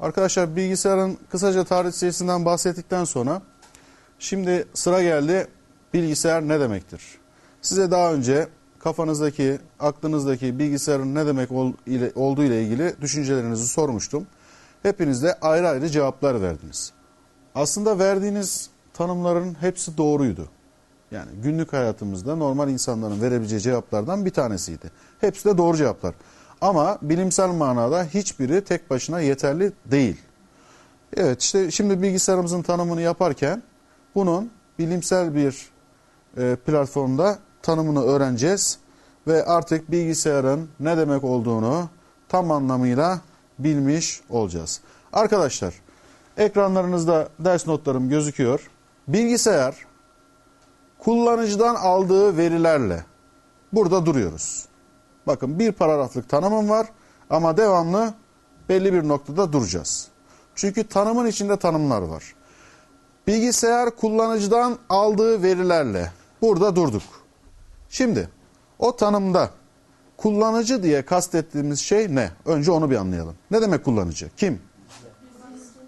Arkadaşlar bilgisayarın kısaca tarihçesinden bahsettikten sonra şimdi sıra geldi bilgisayar ne demektir? Size daha önce kafanızdaki, aklınızdaki bilgisayarın ne demek olduğu ile ilgili düşüncelerinizi sormuştum. Hepiniz de ayrı ayrı cevaplar verdiniz. Aslında verdiğiniz tanımların hepsi doğruydu. Yani günlük hayatımızda normal insanların verebileceği cevaplardan bir tanesiydi. Hepsi de doğru cevaplar. Ama bilimsel manada hiçbiri tek başına yeterli değil. Evet, işte şimdi bilgisayarımızın tanımını yaparken bunun bilimsel bir platformda tanımını öğreneceğiz. Ve artık bilgisayarın ne demek olduğunu tam anlamıyla bilmiş olacağız. Arkadaşlar, ekranlarınızda ders notlarım gözüküyor. Bilgisayar kullanıcıdan aldığı verilerle burada duruyoruz. Bakın bir paragraflık tanımım var ama devamlı belli bir noktada duracağız. Çünkü tanımın içinde tanımlar var. Bilgisayar kullanıcıdan aldığı verilerle burada durduk. Şimdi o tanımda kullanıcı diye kastettiğimiz şey ne? Önce onu bir anlayalım. Ne demek kullanıcı? Kim?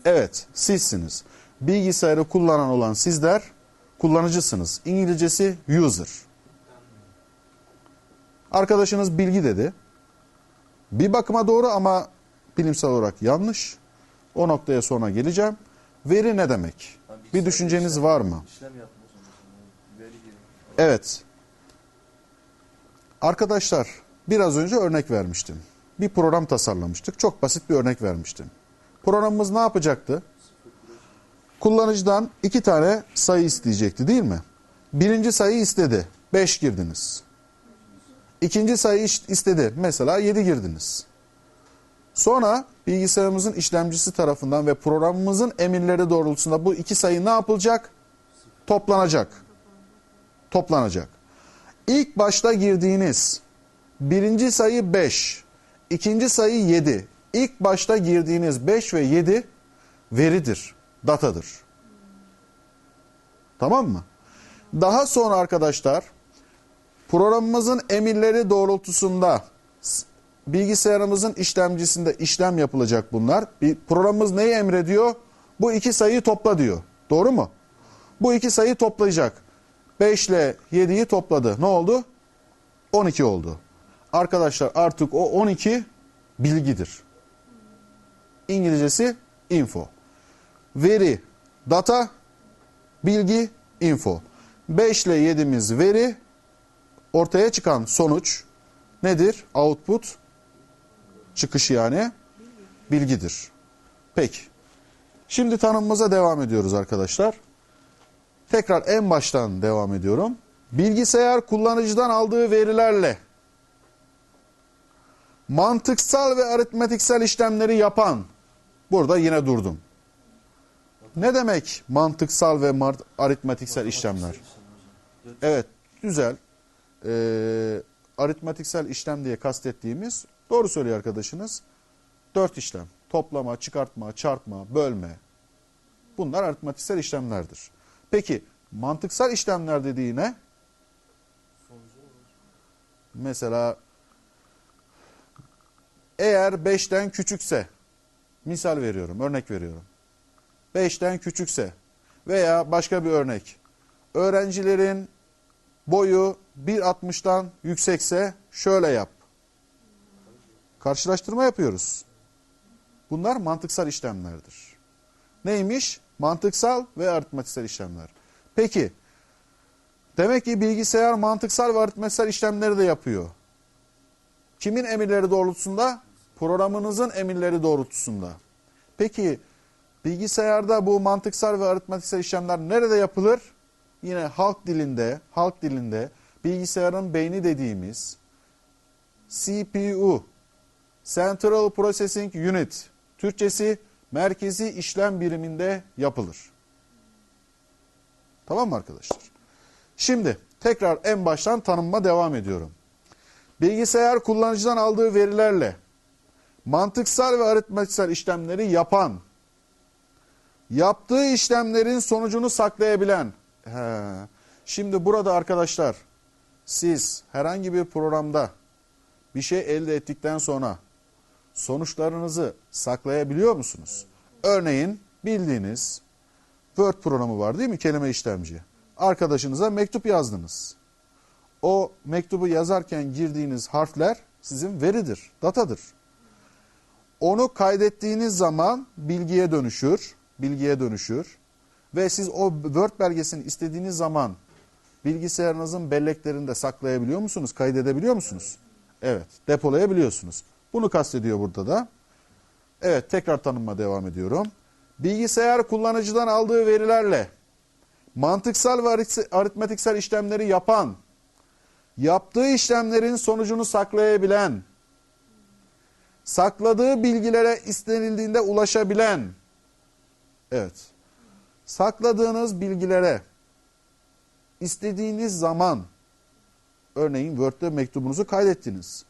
Evet, sizsiniz. Bilgisayarı kullanan olan sizler kullanıcısınız. İngilizcesi user. Arkadaşınız bilgi dedi. Bir bakıma doğru ama bilimsel olarak yanlış. O noktaya sonra geleceğim. Veri ne demek? Bir düşünceniz var mı? Evet. Arkadaşlar biraz önce örnek vermiştim. Bir program tasarlamıştık. Çok basit bir örnek vermiştim. Programımız ne yapacaktı? Kullanıcıdan 2 tane sayı isteyecekti değil mi? Birinci sayı istedi. 5 girdiniz. İkinci sayı istedi. Mesela 7 girdiniz. Sonra bilgisayarımızın işlemcisi tarafından ve programımızın emirleri doğrultusunda bu 2 sayı ne yapılacak? Toplanacak. Toplanacak. İlk başta girdiğiniz birinci sayı 5, ikinci sayı 7. İlk başta girdiğiniz 5 ve 7 veridir, datadır. Tamam mı? Daha sonra arkadaşlar programımızın emirleri doğrultusunda bilgisayarımızın işlemcisinde işlem yapılacak bunlar. Programımız neyi emrediyor? Bu 2 sayıyı topla diyor. Doğru mu? Bu 2 sayıyı toplayacak. 5 ile 7'yi topladı. Ne oldu? 12 oldu. Arkadaşlar artık o 12 bilgidir. İngilizcesi info. Veri, data, bilgi, info. 5 ile 7'miz veri, ortaya çıkan sonuç nedir? Output, çıkış yani bilgidir. Peki. Şimdi tanımımıza devam ediyoruz arkadaşlar. Tekrar en baştan devam ediyorum. Bilgisayar kullanıcıdan aldığı verilerle mantıksal ve aritmetiksel işlemleri yapan, burada yine durdum. Ne demek mantıksal ve aritmetiksel işlemler? Evet, güzel. Aritmetiksel işlem diye kastettiğimiz, doğru söylüyor arkadaşınız, 4 işlem. Toplama, çıkartma, çarpma, bölme. Bunlar aritmetiksel işlemlerdir. Peki mantıksal işlemler dediği ne? Mesela eğer 5'ten küçükse, misal veriyorum, örnek veriyorum. 5'ten küçükse veya başka bir örnek. Öğrencilerin boyu 1.60'dan yüksekse şöyle yap. Karşılaştırma yapıyoruz. Bunlar mantıksal işlemlerdir. Neymiş? Mantıksal ve aritmetiksel işlemler. Peki, demek ki bilgisayar mantıksal ve aritmetiksel işlemleri de yapıyor. Kimin emirleri doğrultusunda? Programınızın emirleri doğrultusunda. Peki, bilgisayarda bu mantıksal ve aritmetiksel işlemler nerede yapılır? Yine halk dilinde bilgisayarın beyni dediğimiz CPU, Central Processing Unit, Türkçesi merkezi işlem biriminde yapılır. Tamam mı arkadaşlar? Şimdi tekrar en baştan tanımıma devam ediyorum. Bilgisayar kullanıcıdan aldığı verilerle mantıksal ve aritmetiksel işlemleri yapan, yaptığı işlemlerin sonucunu saklayabilen. Şimdi burada arkadaşlar siz herhangi bir programda bir şey elde ettikten sonra sonuçlarınızı saklayabiliyor musunuz? Örneğin bildiğiniz Word programı var değil mi? Kelime işlemci. Arkadaşınıza mektup yazdınız. O mektubu yazarken girdiğiniz harfler sizin veridir, datadır. Onu kaydettiğiniz zaman bilgiye dönüşür ve siz o Word belgesini istediğiniz zaman bilgisayarınızın belleklerinde saklayabiliyor musunuz? Kaydedebiliyor musunuz? Evet, depolayabiliyorsunuz. Bunu kastediyor burada da. Evet, tekrar tanımıma devam ediyorum. Bilgisayar kullanıcıdan aldığı verilerle mantıksal ve aritmetiksel işlemleri yapan, yaptığı işlemlerin sonucunu saklayabilen, sakladığı bilgilere istenildiğinde ulaşabilen, evet, sakladığınız bilgilere istediğiniz zaman, örneğin Word'de mektubunuzu kaydettiniz.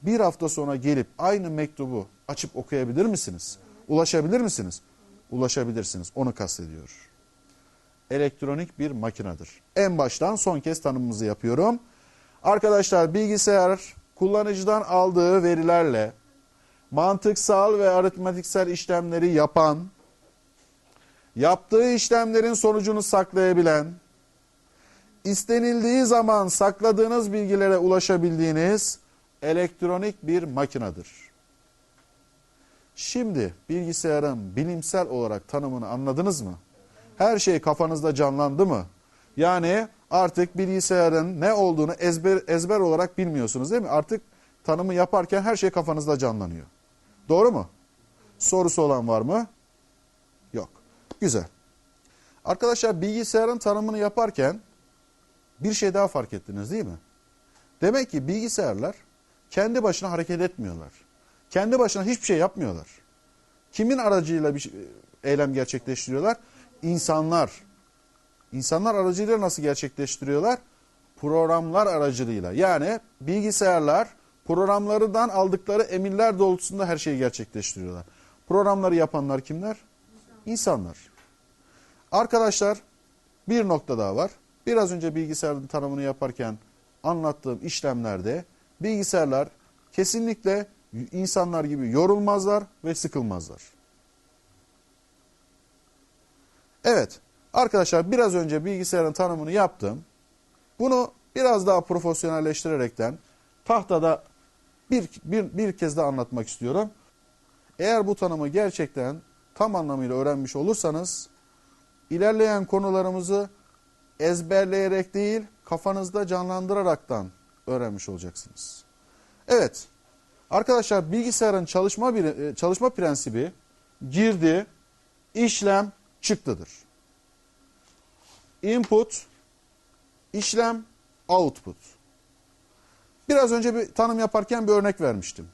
Bir hafta sonra gelip aynı mektubu açıp okuyabilir misiniz? Ulaşabilir misiniz? Ulaşabilirsiniz. Onu kastediyor. Elektronik bir makinedir. En baştan son kez tanımımızı yapıyorum. Arkadaşlar, bilgisayar kullanıcıdan aldığı verilerle mantıksal ve aritmetiksel işlemleri yapan, yaptığı işlemlerin sonucunu saklayabilen, istenildiği zaman sakladığınız bilgilere ulaşabildiğiniz elektronik bir makinedir. Şimdi bilgisayarın bilimsel olarak tanımını anladınız mı? Her şey kafanızda canlandı mı? Yani artık bilgisayarın ne olduğunu ezber olarak bilmiyorsunuz değil mi? Artık tanımı yaparken her şey kafanızda canlanıyor. Doğru mu? Sorusu olan var mı? Yok. Güzel. Arkadaşlar, bilgisayarın tanımını yaparken bir şey daha fark ettiniz değil mi? Demek ki bilgisayarlar kendi başına hareket etmiyorlar. Kendi başına hiçbir şey yapmıyorlar. Kimin aracıyla bir eylem gerçekleştiriyorlar? İnsanlar. İnsanlar aracılığıyla nasıl gerçekleştiriyorlar? Programlar aracılığıyla. Yani bilgisayarlar programlarından aldıkları emirler doğrultusunda her şeyi gerçekleştiriyorlar. Programları yapanlar kimler? İnsanlar. Arkadaşlar, bir nokta daha var. Biraz önce bilgisayarın tanımını yaparken anlattığım işlemlerde bilgisayarlar kesinlikle insanlar gibi yorulmazlar ve sıkılmazlar. Evet, arkadaşlar, biraz önce bilgisayarın tanımını yaptım. Bunu biraz daha profesyonelleştirerekten tahtada bir kez daha anlatmak istiyorum. Eğer bu tanımı gerçekten tam anlamıyla öğrenmiş olursanız, ilerleyen konularımızı ezberleyerek değil, kafanızda canlandıraraktan öğrenmiş olacaksınız. Evet, arkadaşlar, bilgisayarın çalışma prensibi girdi, işlem, çıktıdır. Input, işlem, output. Biraz önce bir tanım yaparken bir örnek vermiştim.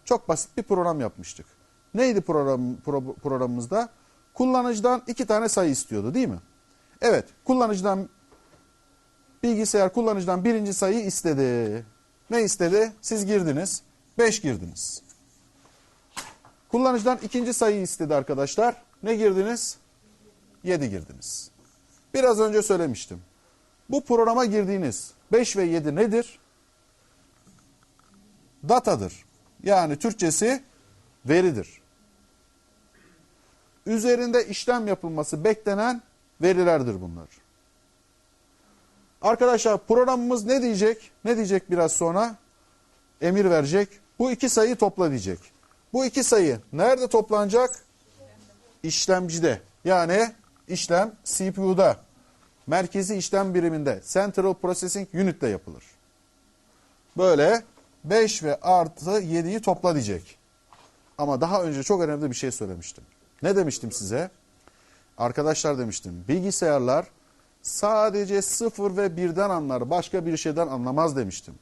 Çok basit bir program yapmıştık. Neydi programımızda? Kullanıcıdan 2 tane sayı istiyordu değil mi? Evet, bilgisayar kullanıcıdan birinci sayıyı istedi. Ne istedi? Siz girdiniz, 5 girdiniz. Kullanıcıdan ikinci sayıyı istedi arkadaşlar. Ne girdiniz? 7 girdiniz. Biraz önce söylemiştim. Bu programa girdiğiniz 5 ve 7 nedir? Datadır. Yani Türkçesi veridir. Üzerinde işlem yapılması beklenen verilerdir bunlar. Arkadaşlar, programımız ne diyecek? Ne diyecek biraz sonra? Emir verecek. Bu 2 sayıyı topla diyecek. Bu 2 sayı nerede toplanacak? İşlemcide. Yani işlem CPU'da. Merkezi işlem biriminde. Central Processing Unit'te yapılır. Böyle 5 ve artı 7'yi topla diyecek. Ama daha önce çok önemli bir şey söylemiştim. Ne demiştim size? Arkadaşlar demiştim, bilgisayarlar sadece 0 ve 1'den anlar, başka bir şeyden anlamaz demiştim.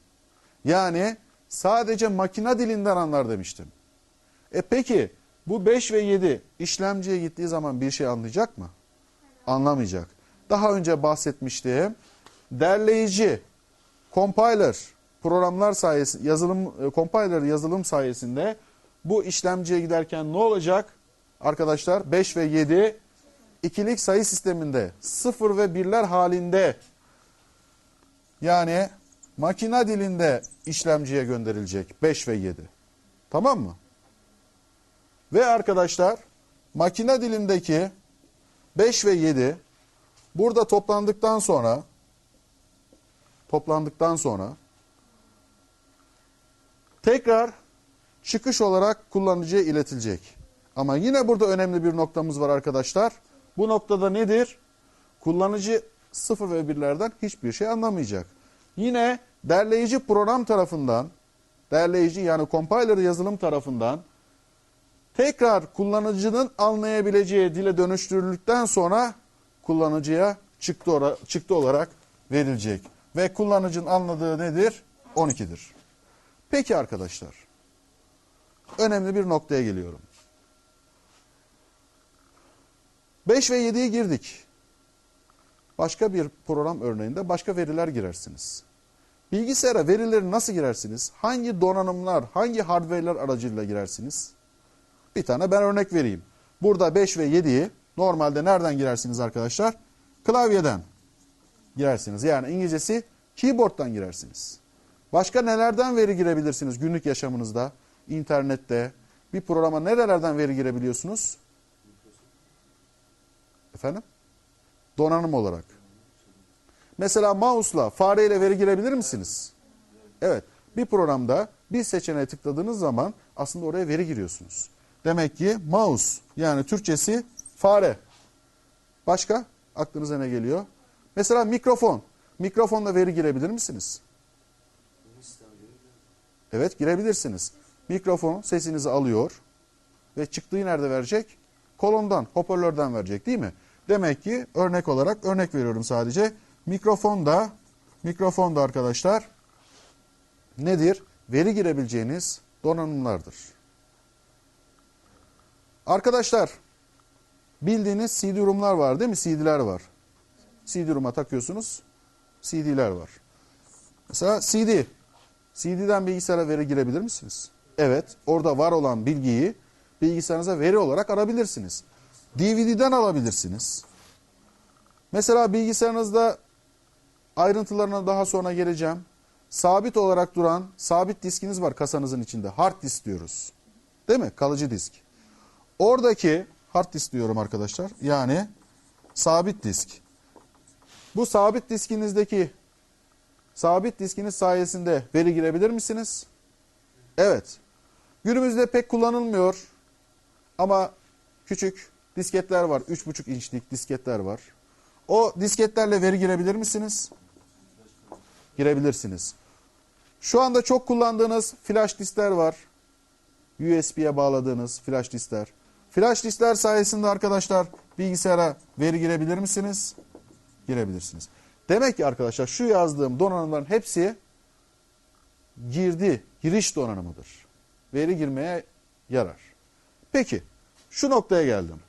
Yani sadece makine dilinden anlar demiştim. Peki bu 5 ve 7 işlemciye gittiği zaman bir şey anlayacak mı? Anlamayacak. Daha önce bahsetmiştim. Derleyici, compiler programlar sayesinde, compiler yazılım sayesinde bu işlemciye giderken ne olacak? Arkadaşlar, 5 ve 7 ikilik sayı sisteminde 0 ve 1'ler halinde, yani makine dilinde işlemciye gönderilecek 5 ve 7. Tamam mı? Ve arkadaşlar makine dilindeki 5 ve 7 burada toplandıktan sonra tekrar çıkış olarak kullanıcıya iletilecek. Ama yine burada önemli bir noktamız var arkadaşlar. Bu noktada nedir? Kullanıcı 0 ve 1'lerden hiçbir şey anlamayacak. Yine derleyici program tarafından, derleyici yani compiler yazılım tarafından tekrar kullanıcının anlayabileceği dile dönüştürüldükten sonra kullanıcıya çıktı olarak verilecek. Ve kullanıcının anladığı nedir? 12'dir. Peki arkadaşlar, önemli bir noktaya geliyorum. 5 ve 7'yi girdik. Başka bir program örneğinde başka veriler girersiniz. Bilgisayara verileri nasıl girersiniz? Hangi donanımlar, hangi hardware'ler aracılığıyla girersiniz? Bir tane ben örnek vereyim. Burada 5 ve 7'yi normalde nereden girersiniz arkadaşlar? Klavyeden girersiniz. Yani İngilizcesi keyboard'dan girersiniz. Başka nelerden veri girebilirsiniz günlük yaşamınızda? İnternette, bir programa nerelerden veri girebiliyorsunuz? Efendim? Donanım olarak. Mesela mouse'la, fareyle veri girebilir misiniz? Evet. Bir programda bir seçeneğe tıkladığınız zaman aslında oraya veri giriyorsunuz. Demek ki mouse yani Türkçesi fare. Başka? Aklınıza ne geliyor? Mesela mikrofon. Mikrofonla veri girebilir misiniz? Evet, girebilirsiniz. Mikrofon sesinizi alıyor ve çıktığı nerede verecek? Kolondan, hoparlörden verecek değil mi? Demek ki örnek olarak örnek veriyorum sadece. Mikrofon da arkadaşlar nedir? Veri girebileceğiniz donanımlardır. Arkadaşlar bildiğiniz CD-ROM'lar var değil mi? CD'ler var. CD-ROM'a takıyorsunuz. CD'ler var. Mesela CD. CD'den bilgisayara veri girebilir misiniz? Evet. Orada var olan bilgiyi bilgisayarınıza veri olarak alabilirsiniz. DVD'den alabilirsiniz. Mesela bilgisayarınızda ayrıntılarına daha sonra geleceğim. Sabit olarak duran sabit diskiniz var kasanızın içinde. Hard disk diyoruz. Değil mi? Kalıcı disk. Oradaki hard disk diyorum arkadaşlar. Yani sabit disk. Bu sabit diskiniz sayesinde veri girebilir misiniz? Evet. Günümüzde pek kullanılmıyor ama küçük disketler var. 3,5 inçlik disketler var. O disketlerle veri girebilir misiniz? Girebilirsiniz. Şu anda çok kullandığınız flash diskler var. USB'ye bağladığınız flash diskler. Flash diskler sayesinde arkadaşlar bilgisayara veri girebilir misiniz? Girebilirsiniz. Demek ki arkadaşlar şu yazdığım donanımların hepsi giriş donanımıdır. Veri girmeye yarar. Peki şu noktaya geldim.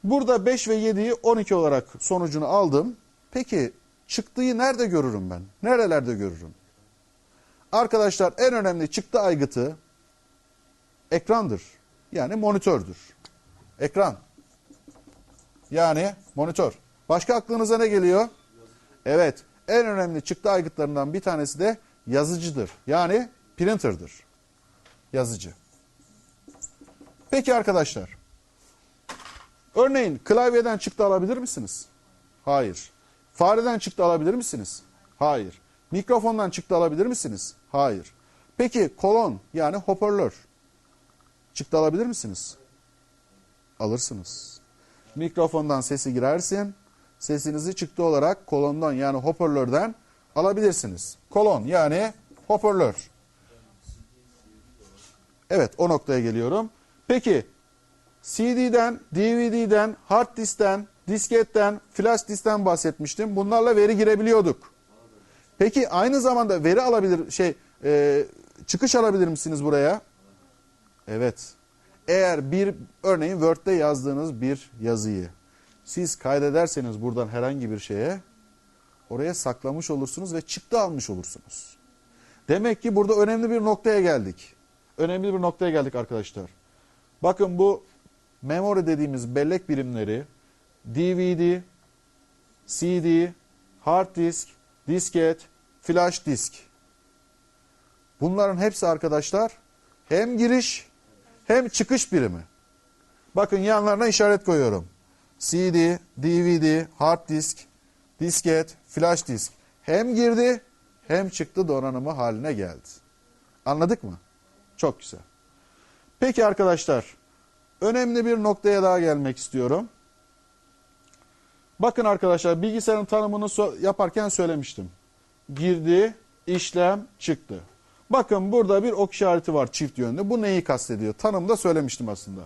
Burada 5 ve 7'yi 12 olarak sonucunu aldım. Peki çıktıyı nerede görürüm ben? Nerelerde görürüm? Arkadaşlar en önemli çıktı aygıtı ekrandır. Yani monitördür. Ekran. Yani monitör. Başka aklınıza ne geliyor? Evet. En önemli çıktı aygıtlarından bir tanesi de yazıcıdır. Yani printer'dır. Yazıcı. Peki arkadaşlar. Örneğin klavyeden çıktı alabilir misiniz? Hayır. Fareden çıktı alabilir misiniz? Hayır. Mikrofondan çıktı alabilir misiniz? Hayır. Peki kolon yani hoparlör çıktı alabilir misiniz? Alırsınız. Mikrofondan sesi girersin. Sesinizi çıktı olarak kolondan yani hoparlörden alabilirsiniz. Kolon yani hoparlör. Evet, o noktaya geliyorum. Peki CD'den, DVD'den, hard diskten, disketten, flash diskten bahsetmiştim. Bunlarla veri girebiliyorduk. Peki aynı zamanda veri çıkış alabilir misiniz buraya? Evet. Eğer örneğin Word'de yazdığınız bir yazıyı siz kaydederseniz buradan herhangi bir şeye oraya saklamış olursunuz ve çıktı almış olursunuz. Demek ki burada önemli bir noktaya geldik. Önemli bir noktaya geldik arkadaşlar. Bakın bu memory dediğimiz bellek birimleri DVD, CD, hard disk, disket, flash disk. Bunların hepsi arkadaşlar hem giriş hem çıkış birimi. Bakın yanlarına işaret koyuyorum. CD, DVD, hard disk, disket, flash disk. Hem girdi hem çıktı donanımı haline geldi. Anladık mı? Çok güzel. Peki arkadaşlar, önemli bir noktaya daha gelmek istiyorum. Bakın arkadaşlar, bilgisayarın tanımını yaparken söylemiştim. Girdi, işlem, çıktı. Bakın burada bir ok işareti var çift yönlü. Bu neyi kastediyor? Tanımda söylemiştim aslında.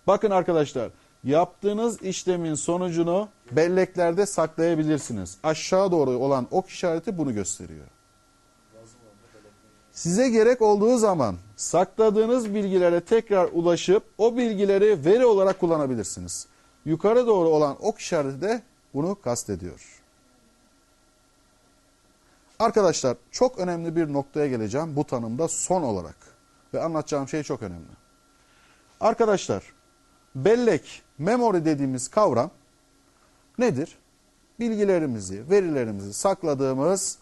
Bakın arkadaşlar, yaptığınız işlemin sonucunu belleklerde saklayabilirsiniz. Aşağı doğru olan ok işareti bunu gösteriyor. Size gerek olduğu zaman sakladığınız bilgilere tekrar ulaşıp o bilgileri veri olarak kullanabilirsiniz. Yukarı doğru olan ok işareti de bunu kastediyor. Arkadaşlar, çok önemli bir noktaya geleceğim bu tanımda son olarak. Ve anlatacağım şey çok önemli. Arkadaşlar, bellek, memory dediğimiz kavram nedir? Bilgilerimizi, verilerimizi sakladığımız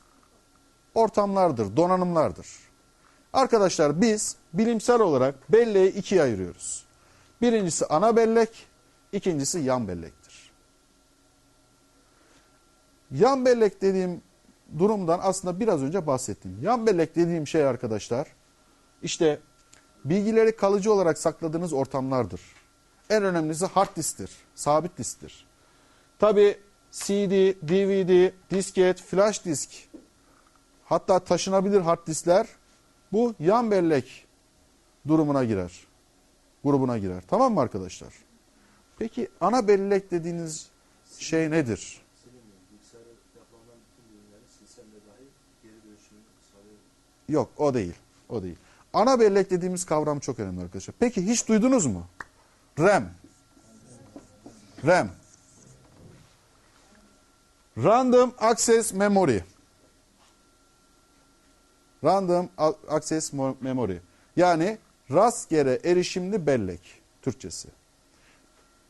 ortamlardır, donanımlardır. Arkadaşlar, biz bilimsel olarak belleği ikiye ayırıyoruz. Birincisi ana bellek, ikincisi yan bellektir. Yan bellek dediğim durumdan aslında biraz önce bahsettim. Yan bellek dediğim şey arkadaşlar, işte bilgileri kalıcı olarak sakladığınız ortamlardır. En önemlisi hard disktir, sabit disktir. Tabi CD, DVD, disket, flash disk, hatta taşınabilir hard diskler bu yan bellek durumuna girer, grubuna girer. Tamam mı arkadaşlar? Peki ana bellek dediğiniz şey nedir? Yok, o değil. O değil. Ana bellek dediğimiz kavram çok önemli arkadaşlar. Peki hiç duydunuz mu? RAM. RAM. Random Access Memory. Random Access Memory. Yani rastgele erişimli bellek Türkçesi.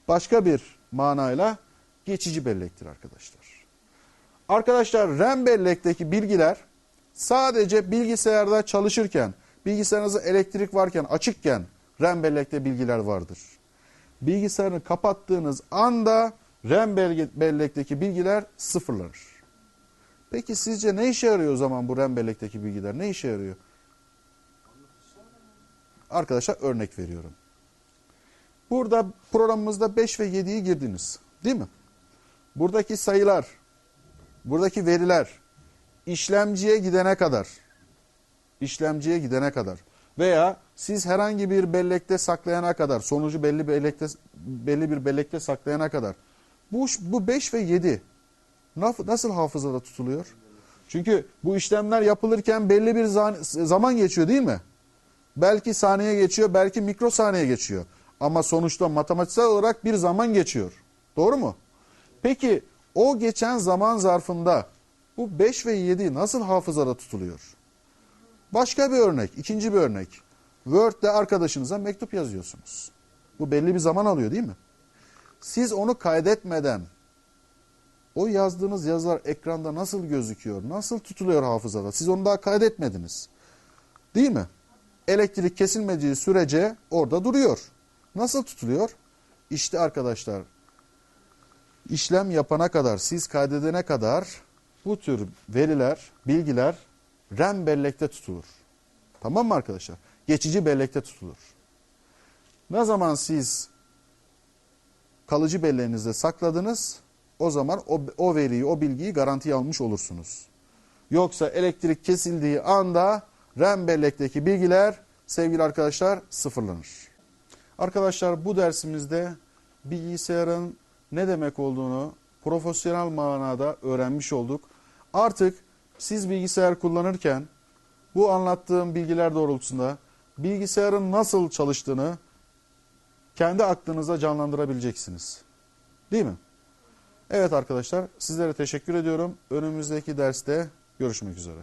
Başka bir manayla geçici bellektir arkadaşlar. Arkadaşlar, RAM bellekteki bilgiler sadece bilgisayarda çalışırken, bilgisayarınızda elektrik varken, açıkken RAM bellekte bilgiler vardır. Bilgisayarını kapattığınız anda RAM bellekteki bilgiler sıfırlanır. Peki sizce ne işe yarıyor o zaman bu RAM bellekteki bilgiler? Ne işe yarıyor? Arkadaşlar, örnek veriyorum. Burada programımızda 5 ve 7'yi girdiniz. Değil mi? Buradaki sayılar, buradaki veriler işlemciye gidene kadar veya siz herhangi bir bellekte saklayana kadar, sonucu belli bir bellekte saklayana kadar bu 5 ve 7 nasıl hafızada tutuluyor? Çünkü bu işlemler yapılırken belli bir zaman geçiyor değil mi? Belki saniye geçiyor, belki mikrosaniye geçiyor. Ama sonuçta matematiksel olarak bir zaman geçiyor. Doğru mu? Peki o geçen zaman zarfında bu 5 ve 7 nasıl hafızada tutuluyor? Başka bir örnek, ikinci bir örnek. Word'de arkadaşınıza mektup yazıyorsunuz. Bu belli bir zaman alıyor değil mi? Siz onu kaydetmeden o yazdığınız yazılar ekranda nasıl gözüküyor, nasıl tutuluyor hafızada? Siz onu daha kaydetmediniz. Değil mi? Elektrik kesilmediği sürece orada duruyor. Nasıl tutuluyor? İşte arkadaşlar, işlem yapana kadar, siz kaydedene kadar bu tür veriler, bilgiler RAM bellekte tutulur. Tamam mı arkadaşlar? Geçici bellekte tutulur. Ne zaman siz kalıcı belleğinizde sakladınız, o zaman o veriyi, o bilgiyi garantiye almış olursunuz. Yoksa elektrik kesildiği anda RAM bellekteki bilgiler, sevgili arkadaşlar, sıfırlanır. Arkadaşlar, bu dersimizde bilgisayarın ne demek olduğunu profesyonel manada öğrenmiş olduk. Artık siz bilgisayar kullanırken bu anlattığım bilgiler doğrultusunda bilgisayarın nasıl çalıştığını kendi aklınıza canlandırabileceksiniz. Değil mi? Evet arkadaşlar, sizlere teşekkür ediyorum. Önümüzdeki derste görüşmek üzere.